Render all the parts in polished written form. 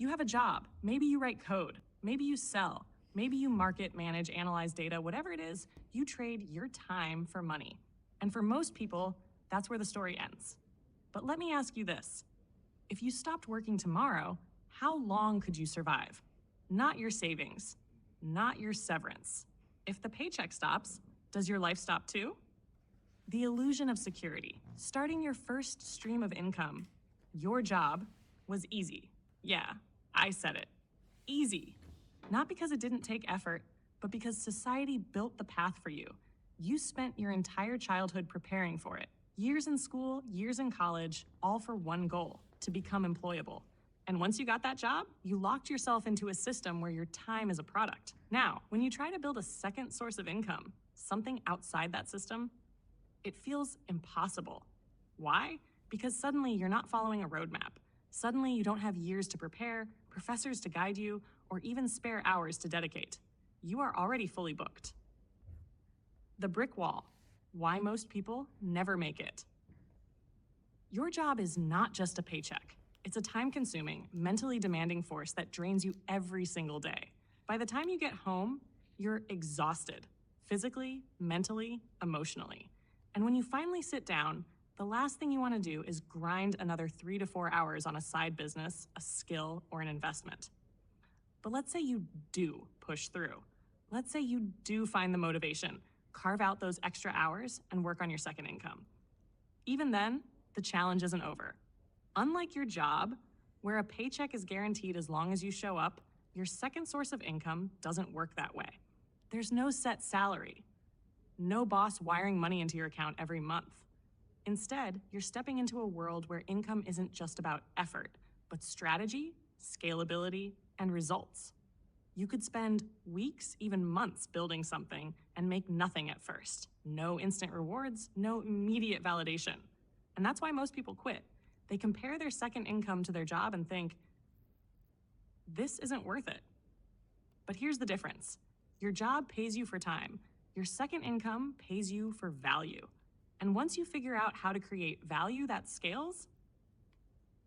You have a job. Maybe you write code. Maybe you sell. Maybe you market, manage, analyze data. Whatever it is, you trade your time for money. And for most people, that's where the story ends. But let me ask you this. If you stopped working tomorrow, how long could you survive? Not your savings, not your severance. If the paycheck stops, does your life stop too? The illusion of security, starting your first stream of income, your job, was easy. Yeah, I said it. Easy. Not because it didn't take effort, but because society built the path for you. You spent your entire childhood preparing for it. Years in school, years in college, all for one goal, to become employable. And once you got that job, you locked yourself into a system where your time is a product. Now, when you try to build a second source of income, something outside that system, it feels impossible. Why? Because suddenly you're not following a roadmap. Suddenly you don't have years to prepare, professors to guide you, or even spare hours to dedicate. You are already fully booked. The brick wall. Why most people never make it. Your job is not just a paycheck. It's a time-consuming, mentally demanding force that drains you every single day. By the time you get home, you're exhausted, physically, mentally, emotionally. And when you finally sit down, the last thing you want to do is grind another 3 to 4 hours on a side business, a skill, or an investment. But let's say you do push through. Let's say you do find the motivation, carve out those extra hours, and work on your second income. Even then, the challenge isn't over. Unlike your job, where a paycheck is guaranteed as long as you show up, your second source of income doesn't work that way. There's no set salary, no boss wiring money into your account every month. Instead, you're stepping into a world where income isn't just about effort, but strategy, scalability, and results. You could spend weeks, even months building something and make nothing at first. No instant rewards, no immediate validation. And that's why most people quit. They compare their second income to their job and think, this isn't worth it. But here's the difference. Your job pays you for time. Your second income pays you for value. And once you figure out how to create value that scales,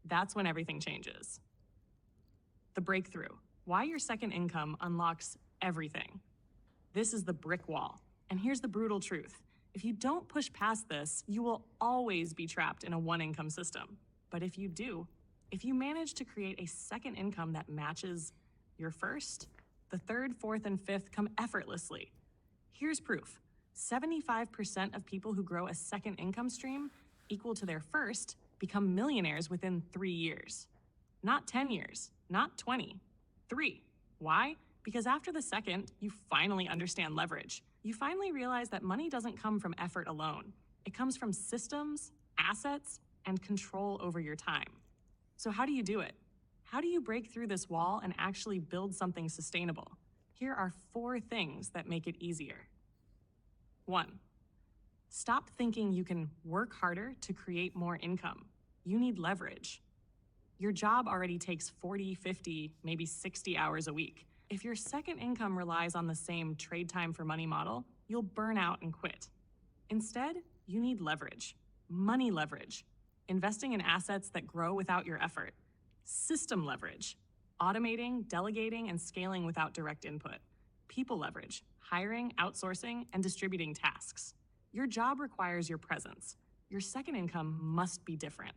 that's when everything changes. The breakthrough. Why your second income unlocks everything. This is the brick wall. And here's the brutal truth. If you don't push past this, you will always be trapped in a one-income system. But if you do, if you manage to create a second income that matches your first, the third, fourth, and fifth come effortlessly. Here's proof. 75% of people who grow a second income stream equal to their first become millionaires within 3 years. Not 10 years, not 20, 3. Why? Because after the second, you finally understand leverage. You finally realize that money doesn't come from effort alone. It comes from systems, assets, and control over your time. So how do you do it? How do you break through this wall and actually build something sustainable? Here are 4 things that make it easier. 1. Stop thinking you can work harder to create more income. You need leverage. Your job already takes 40, 50, maybe 60 hours a week. If your second income relies on the same trade time for money model, you'll burn out and quit. Instead, you need leverage. Money leverage. Investing in assets that grow without your effort. System leverage. Automating, delegating, and scaling without direct input. People leverage. Hiring, outsourcing, and distributing tasks. Your job requires your presence. Your second income must be different.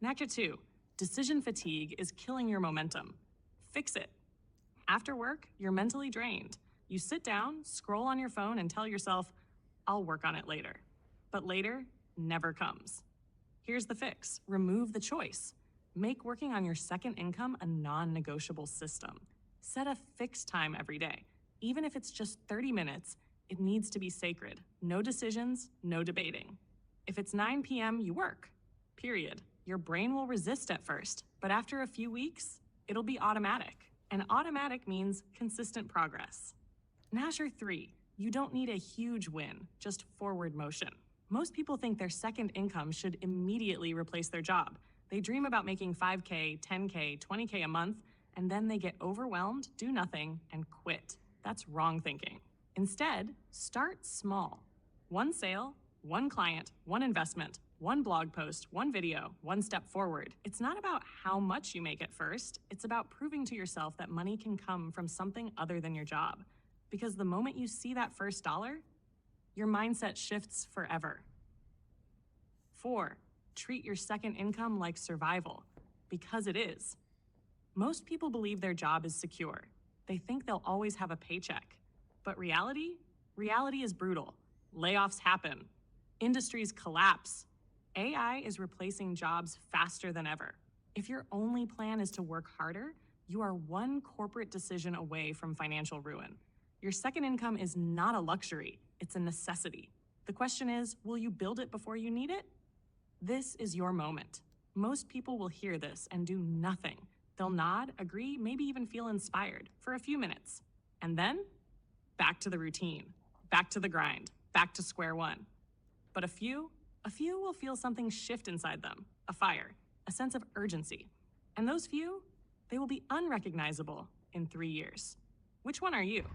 Factor 2. Decision fatigue is killing your momentum. Fix it. After work, you're mentally drained. You sit down, scroll on your phone, and tell yourself, I'll work on it later. But later never comes. Here's the fix. Remove the choice. Make working on your second income a non-negotiable system. Set a fixed time every day. Even if it's just 30 minutes, it needs to be sacred. No decisions, no debating. If it's 9 p.m., you work. Period. Your brain will resist at first, but after a few weeks, it'll be automatic. And automatic means consistent progress. Factor 3. You don't need a huge win, just forward motion. Most people think their second income should immediately replace their job. They dream about making 5K, 10K, 20K a month, and then they get overwhelmed, do nothing, and quit. That's wrong thinking. Instead, start small. 1 sale, 1 client, 1 investment, One blog post, one video, one step forward. It's not about how much you make at first. It's about proving to yourself that money can come from something other than your job. Because the moment you see that first dollar, your mindset shifts forever. 4, treat your second income like survival, because it is. Most people believe their job is secure. They think they'll always have a paycheck. But reality is brutal. Layoffs happen. Industries collapse. AI is replacing jobs faster than ever. If your only plan is to work harder, you are one corporate decision away from financial ruin. Your second income is not a luxury, it's a necessity. The question is, will you build it before you need it? This is your moment. Most people will hear this and do nothing. They'll nod, agree, maybe even feel inspired for a few minutes. And then, back to the routine, back to the grind, back to square one. But a few will feel something shift inside them, a fire, a sense of urgency. And those few, they will be unrecognizable in 3 years. Which one are you?